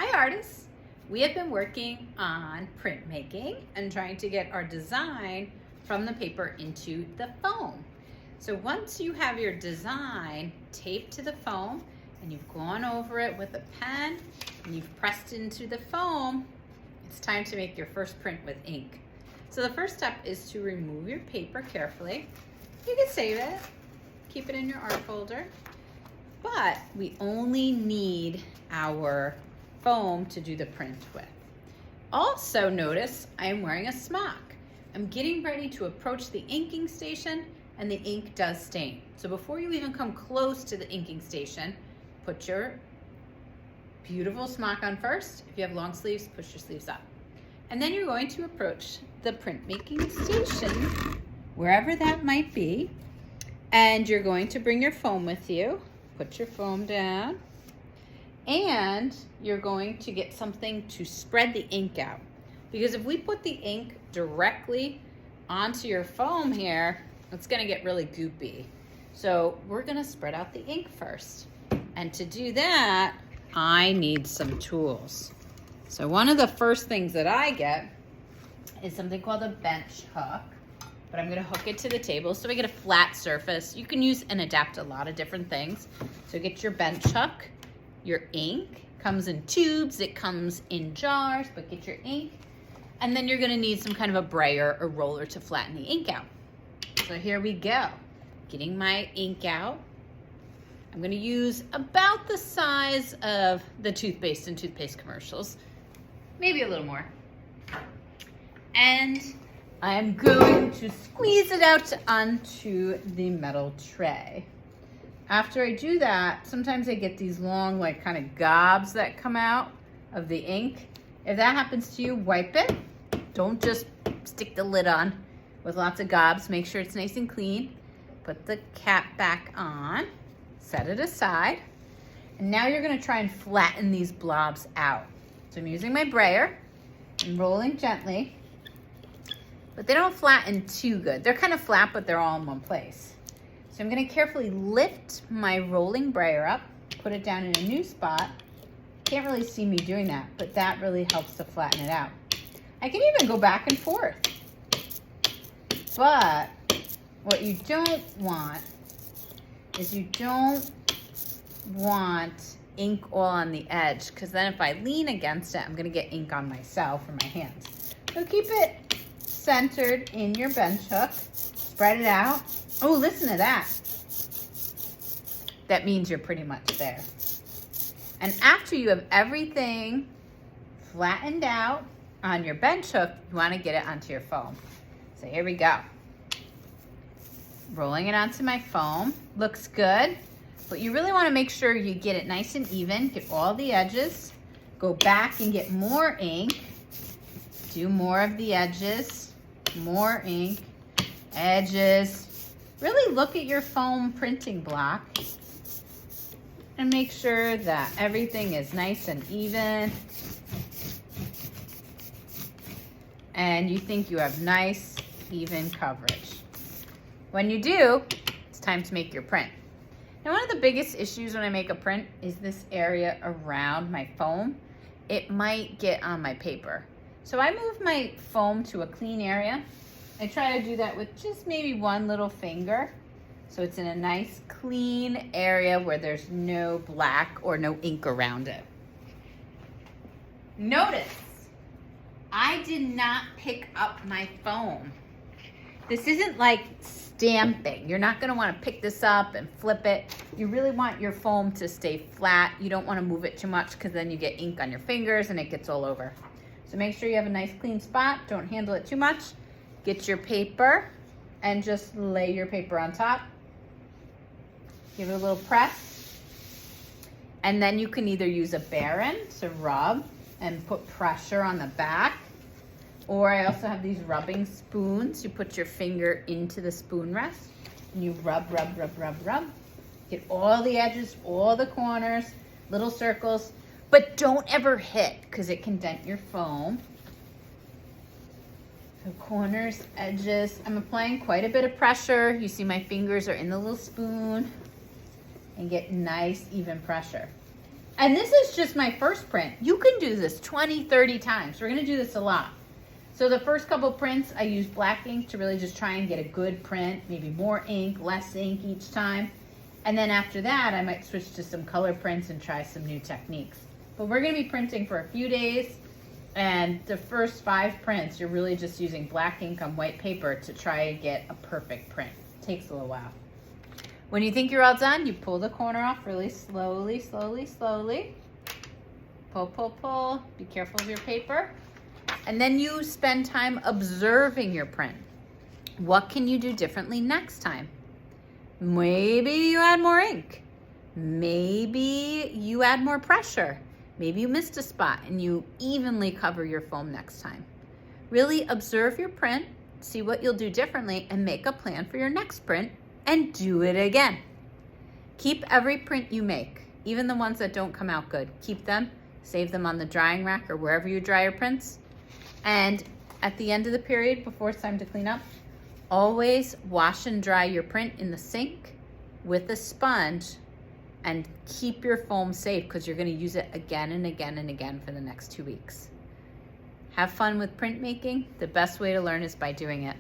Hi artists! We have been working on printmaking and trying to get our design from the paper into the foam. So once you have your design taped to the foam and you've gone over it with a pen and you've pressed into the foam, it's time to make your first print with ink. So the first step is to remove your paper carefully. You can save it, keep it in your art folder, but we only need our foam to do the print with. Also notice I am wearing a smock. I'm getting ready to approach the inking station and the ink does stain. So before you even come close to the inking station, put your beautiful smock on first. If you have long sleeves, push your sleeves up. And then you're going to approach the printmaking station, wherever that might be, and you're going to bring your foam with you. Put your foam down. And you're going to get something to spread the ink out. Because if we put the ink directly onto your foam here, it's gonna get really goopy. So we're gonna spread out the ink first. And to do that, I need some tools. So one of the first things that I get is something called a bench hook. But I'm gonna hook it to the table so we get a flat surface. You can use and adapt a lot of different things. So get your bench hook. Your ink comes in tubes, it comes in jars, but get your ink. And then you're gonna need some kind of a brayer or roller to flatten the ink out. So here we go. Getting my ink out. I'm gonna use about the size of the toothpaste in toothpaste commercials. Maybe a little more. And I'm going to squeeze it out onto the metal tray. After I do that, sometimes I get these long, like kind of gobs that come out of the ink. If that happens to you, wipe it. Don't just stick the lid on with lots of gobs. Make sure it's nice and clean. Put the cap back on, set it aside. And now you're gonna try and flatten these blobs out. So I'm using my brayer and rolling gently, but they don't flatten too good. They're kind of flat, but they're all in one place. So I'm gonna carefully lift my rolling brayer up, put it down in a new spot. Can't really see me doing that, but that really helps to flatten it out. I can even go back and forth. But what you don't want is you don't want ink all on the edge, because then if I lean against it, I'm gonna get ink on myself or my hands. So keep it centered in your bench hook, spread it out. Oh, listen to that. That means you're pretty much there. And after you have everything flattened out on your bench hook, you want to get it onto your foam. So here we go. Rolling it onto my foam. Looks good, but you really want to make sure you get it nice and even. Get all the edges. Go back and get more ink. Do more of the edges. More ink. Edges. Really look at your foam printing block and make sure that everything is nice and even and you think you have nice, even coverage. When you do, it's time to make your print. Now, one of the biggest issues when I make a print is this area around my foam. It might get on my paper. So I move my foam to a clean area. I try to do that with just maybe one little finger. So it's in a nice clean area where there's no black or no ink around it. Notice, I did not pick up my foam. This isn't like stamping. You're not gonna wanna pick this up and flip it. You really want your foam to stay flat. You don't wanna move it too much because then you get ink on your fingers and it gets all over. So make sure you have a nice clean spot. Don't handle it too much. Get your paper and just lay your paper on top. Give it a little press. And then you can either use a Baron to rub and put pressure on the back. Or I also have these rubbing spoons. You put your finger into the spoon rest and you rub, rub, rub, rub, rub. Get all the edges, all the corners, little circles, but don't ever hit because it can dent your foam. So corners, edges. I'm applying quite a bit of pressure. You see my fingers are in the little spoon and get nice even pressure. And this is just my first print. You can do this 20, 30 times. We're gonna do this a lot. So the first couple prints, I use black ink to really just try and get a good print, maybe more ink, less ink each time. And then after that, I might switch to some color prints and try some new techniques. But we're gonna be printing for a few days, and the first 5 prints, you're really just using black ink on white paper to try and get a perfect print. It takes a little while. When you think you're all done, you pull the corner off really slowly, slowly, slowly. Pull, pull, pull. Be careful of your paper. And then you spend time observing your print. What can you do differently next time? Maybe you add more ink. Maybe you add more pressure. Maybe you missed a spot and you evenly cover your foam next time. Really observe your print, see what you'll do differently, and make a plan for your next print and do it again. Keep every print you make, even the ones that don't come out good. Keep them, save them on the drying rack or wherever you dry your prints. And at the end of the period, before it's time to clean up, always wash and dry your print in the sink with a sponge, and keep your foam safe because you're going to use it again and again and again for the next 2 weeks. Have fun with printmaking. The best way to learn is by doing it.